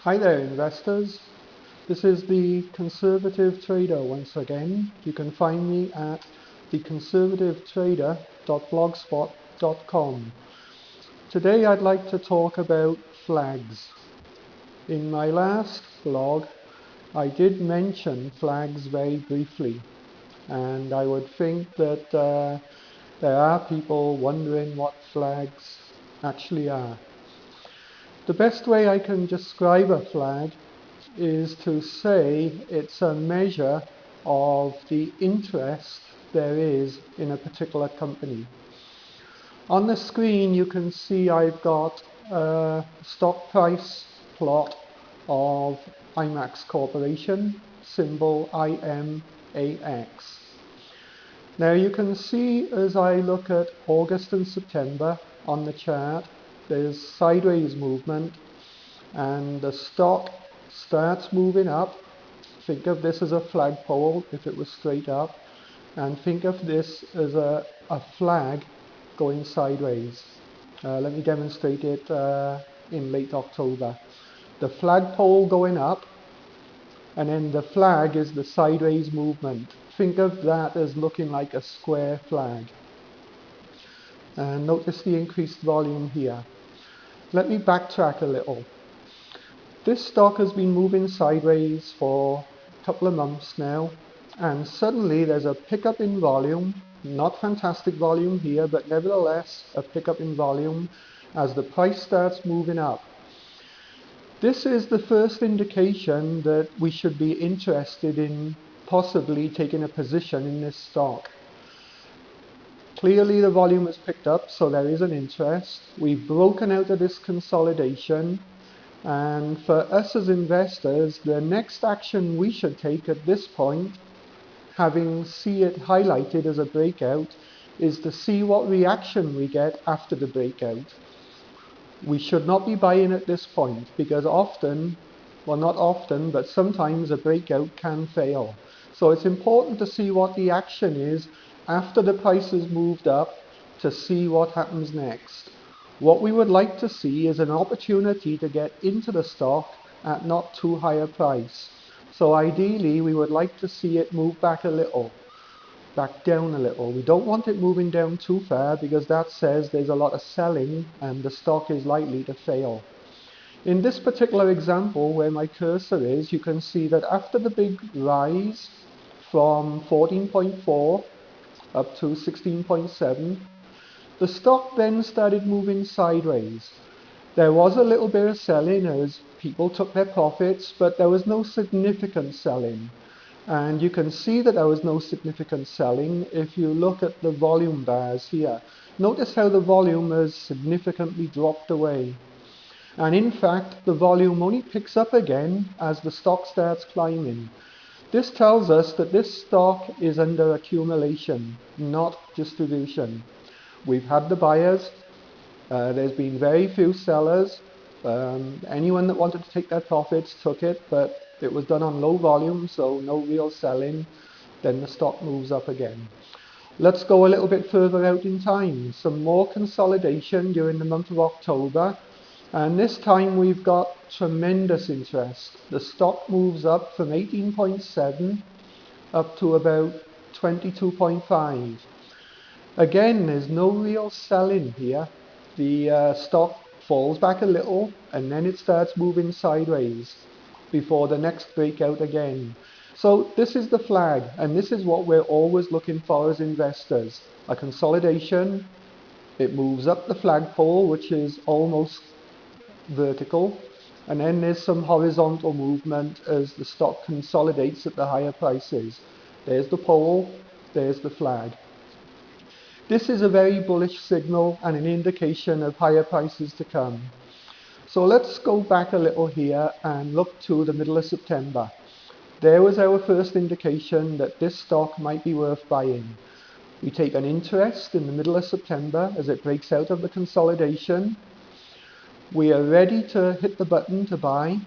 Hi there investors, this is the Conservative Trader once again. You can find me at theconservativetrader.blogspot.com. Today I'd like to talk about flags. In my last blog I did mention flags very briefly, and I would think that there are people wondering what flags actually are. The best way I can describe a flag is to say it's a measure of the interest there is in a particular company. On the screen you can see I've got a stock price plot of IMAX Corporation, symbol IMAX. Now you can see as I look at August and September on the chart, there's sideways movement and the stock starts moving up. Think of this as a flagpole if it was straight up, and think of this as a flag going sideways. Let me demonstrate it in late October. The flagpole going up, and then the flag is the sideways movement. Think of that as looking like a square flag. And notice the increased volume here. Let me backtrack a little. This stock has been moving sideways for a couple of months now, and suddenly there's a pickup in volume. Not fantastic volume here, but nevertheless a pickup in volume as the price starts moving up. This is the first indication that we should be interested in possibly taking a position in this stock. Clearly the volume has picked up, so there is an interest. We've broken out of this consolidation, and for us as investors, the next action we should take at this point, having see it highlighted as a breakout, is to see what reaction we get after the breakout. We should not be buying at this point because often, well not often, but sometimes a breakout can fail. So it's important to see what the action is after the price has moved up to see what happens next. What we would like to see is an opportunity to get into the stock at not too high a price. So ideally we would like to see it move back a little, back down a little. We don't want it moving down too far because that says there's a lot of selling and the stock is likely to fail. In this particular example where my cursor is, you can see that after the big rise from 14.4 up to 16.7, the stock then started moving sideways. There was a little bit of selling as people took their profits, but there was no significant selling. And you can see that there was no significant selling if you look at the volume bars here. Notice how the volume has significantly dropped away. And in fact, the volume only picks up again as the stock starts climbing. This tells us that this stock is under accumulation, not distribution. We've had the buyers, there's been very few sellers. Anyone that wanted to take their profits took it, but it was done on low volume, so no real selling. Then the stock moves up again. Let's go a little bit further out in time. Some more consolidation during the month of October, and this time we've got tremendous interest. The stock moves up from 18.7 up to about 22.5. Again, there's no real selling here. The stock falls back a little and then it starts moving sideways before the next breakout again. So this is the flag, and this is what we're always looking for as investors. A consolidation, it moves up the flagpole, which is almost vertical, and then there's some horizontal movement as the stock consolidates at the higher prices. There's the pole, there's the flag. This is a very bullish signal and an indication of higher prices to come. So let's go back a little here and look to the middle of September. There was our first indication that this stock might be worth buying. We take an interest in the middle of September as it breaks out of the consolidation. We are ready to hit the button to buy,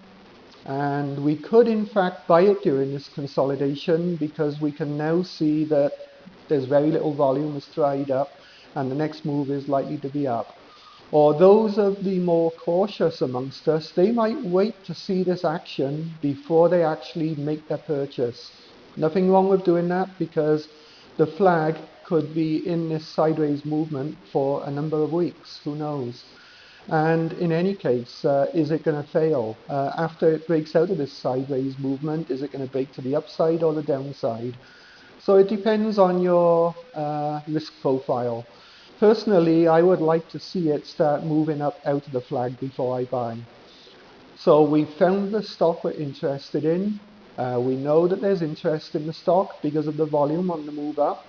and we could in fact buy it during this consolidation because we can now see that there's very little volume has dried up and the next move is likely to be up. Or those of the more cautious amongst us, they might wait to see this action before they actually make their purchase. Nothing wrong with doing that, because the flag could be in this sideways movement for a number of weeks, who knows. And in any case, is it going to fail? After it breaks out of this sideways movement, is it going to break to the upside or the downside? So it depends on your risk profile. Personally, I would like to see it start moving up out of the flag before I buy. So we found the stock we're interested in. We know that there's interest in the stock because of the volume on the move up.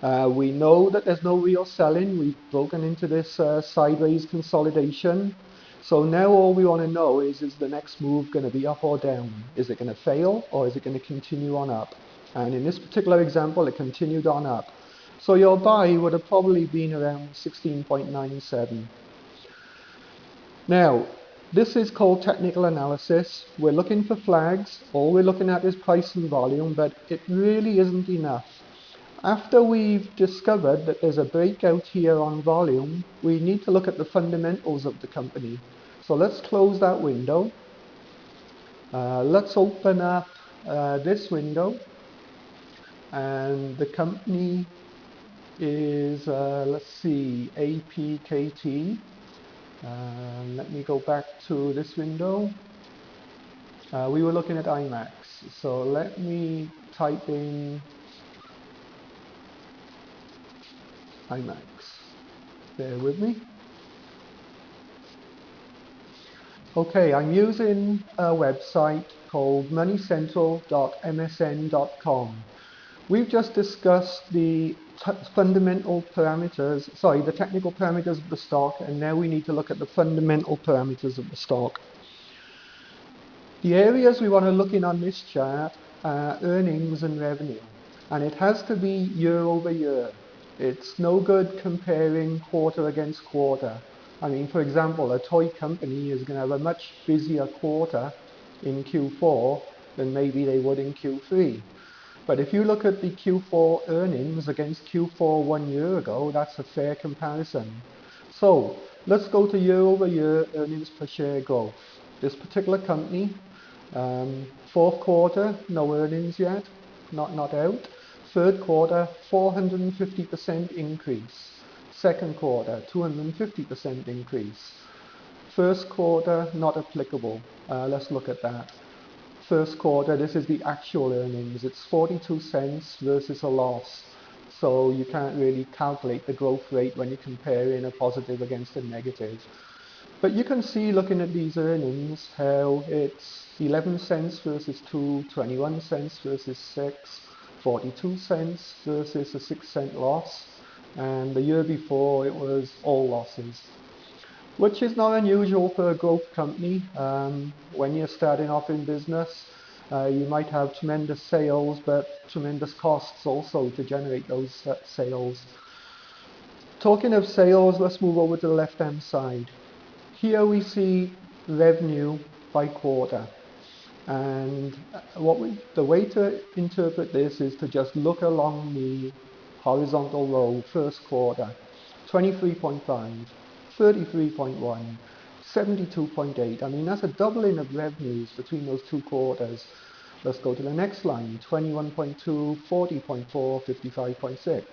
We know that there's no real selling. We've broken into this sideways consolidation. So now all we want to know is the next move going to be up or down? Is it going to fail, or is it going to continue on up? And in this particular example, it continued on up. So your buy would have probably been around 16.97. Now, this is called technical analysis. We're looking for flags. All we're looking at is price and volume, but it really isn't enough. After we've discovered that there's a breakout here on volume, we need to look at the fundamentals of the company. So let's close that window. Let's open up this window, and the company is, let's see, APKT. Let me go back to this window. We were looking at IMAX, so let me type in IMAX. Bear with me. Okay, I'm using a website called moneycentral.msn.com. We've just discussed the fundamental parameters, sorry, the technical parameters of the stock, and now we need to look at the fundamental parameters of the stock. The areas we want to look in on this chart are earnings and revenue, and it has to be year over year. It's no good comparing quarter against quarter. I mean, for example, a toy company is going to have a much busier quarter in Q4 than maybe they would in Q3. But if you look at the Q4 earnings against Q4 1 year ago, that's a fair comparison. So let's go to year over year earnings per share growth. This particular company, fourth quarter, no earnings yet, not out. Third quarter, 450% increase. Second quarter, 250% increase. First quarter, not applicable. Let's look at that. First quarter, this is the actual earnings. It's 42 cents versus a loss. So you can't really calculate the growth rate when you're comparing a positive against a negative. But you can see, looking at these earnings, how it's 11 cents versus 2, 21 cents versus 6, 42 cents versus a 6-cent loss. And the year before, it was all losses, which is not unusual for a growth company. When you're starting off in business, you might have tremendous sales, but tremendous costs also to generate those sales. Talking of sales, let's move over to the left-hand side. Here we see revenue by quarter. And the way to interpret this is to just look along the horizontal row. First quarter, 23.5, 33.1, 72.8. I mean, that's a doubling of revenues between those two quarters. Let's go to the next line, 21.2, 40.4, 55.6.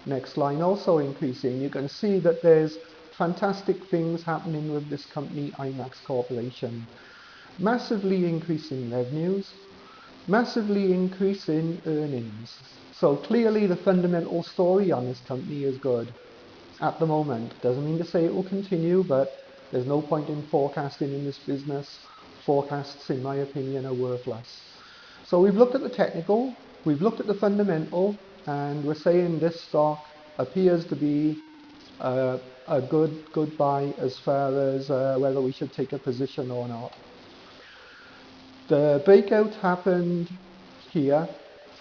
Next line also increasing. You can see that there's fantastic things happening with this company, IMAX Corporation. Massively increasing revenues, massively increasing earnings. So clearly the fundamental story on this company is good at the moment. Doesn't mean to say it will continue, but there's no point in forecasting in this business. Forecasts, in my opinion, are worthless. So we've looked at the technical, we've looked at the fundamental, and we're saying this stock appears to be a good buy as far as whether we should take a position or not. The breakout happened here.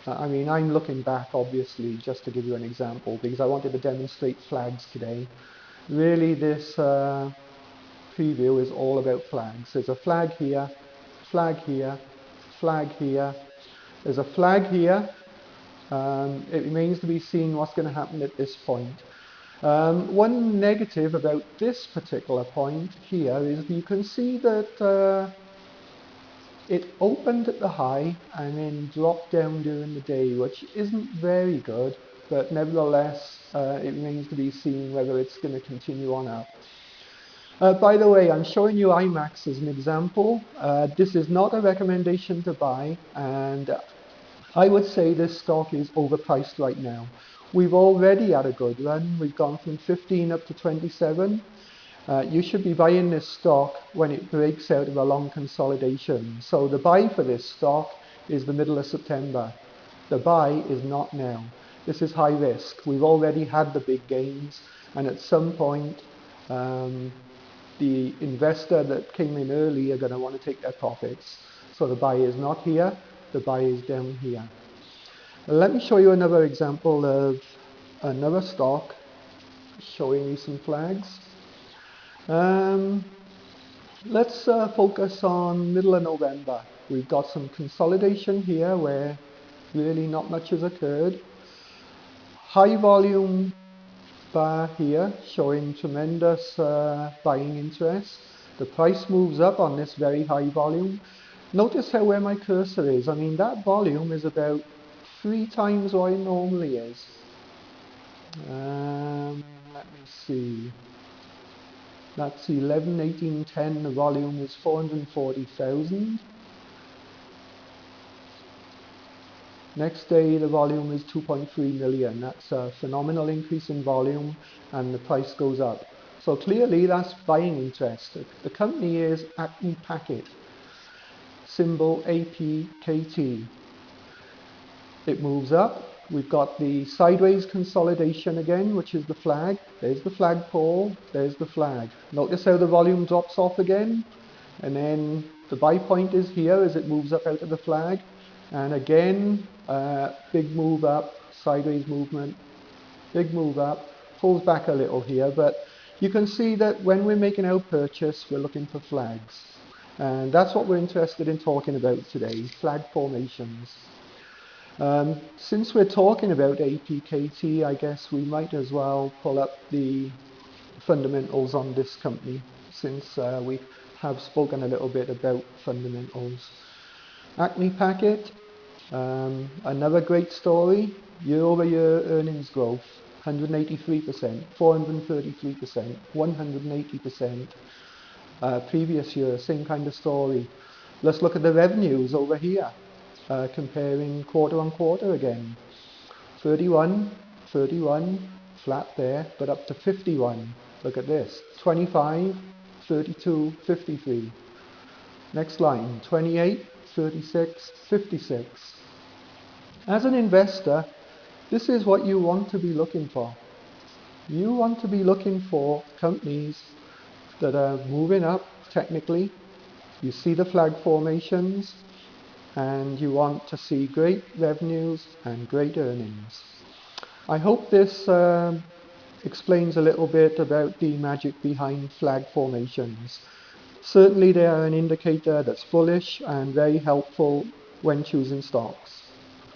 I mean, I'm looking back, obviously, just to give you an example, because I wanted to demonstrate flags today. Really, this preview is all about flags. There's a flag here, flag here, flag here. There's a flag here. It remains to be seen what's going to happen at this point. One negative about this particular point here is you can see that it opened at the high and then dropped down during the day, which isn't very good, but nevertheless it remains to be seen whether it's going to continue on up. By the way, I'm showing you IMAX as an example. This is not a recommendation to buy, and I would say this stock is overpriced right now. We've already had a good run. We've gone from 15 up to 27. You should be buying this stock when it breaks out of a long consolidation. So the buy for this stock is the middle of September. The buy is not now. This is high risk. We've already had the big gains, and at some point the investor that came in early are going to want to take their profits. So the buy is not here, the buy is down here. Let me show you another example of another stock showing you some flags. Let's focus on middle of November. We've got some consolidation here where really not much has occurred. High volume bar here showing tremendous buying interest. The price moves up on this very high volume. Notice how where my cursor is. I mean, that volume is about 3 times what it normally is. Let me see. That's 11, 18, 10. The volume is 440,000. Next day the volume is 2.3 million. That's a phenomenal increase in volume, and the price goes up. So clearly that's buying interest. The company is Acme Packet, symbol APKT. It moves up. We've got the sideways consolidation again, which is the flag. There's the flagpole, there's the flag. Notice how the volume drops off again, and then the buy point is here as it moves up out of the flag. And again, big move up, sideways movement, big move up, pulls back a little here, but you can see that when we're making our purchase, we're looking for flags. And that's what we're interested in talking about today, flag formations. Since we're talking about APKT, I guess we might as well pull up the fundamentals on this company, since we have spoken a little bit about fundamentals. Acme Packet, another great story, year-over-year earnings growth, 183%, 433%, 180%. Previous year, same kind of story. Let's look at the revenues over here, comparing quarter on quarter again. 31, 31, flat there, but up to 51. Look at this, 25, 32, 53. Next line, 28, 36, 56. As an investor, this is what you want to be looking for. You want to be looking for companies that are moving up technically. You see the flag formations, and you want to see great revenues and great earnings. I hope this explains a little bit about the magic behind flag formations. Certainly they are an indicator that's bullish and very helpful when choosing stocks.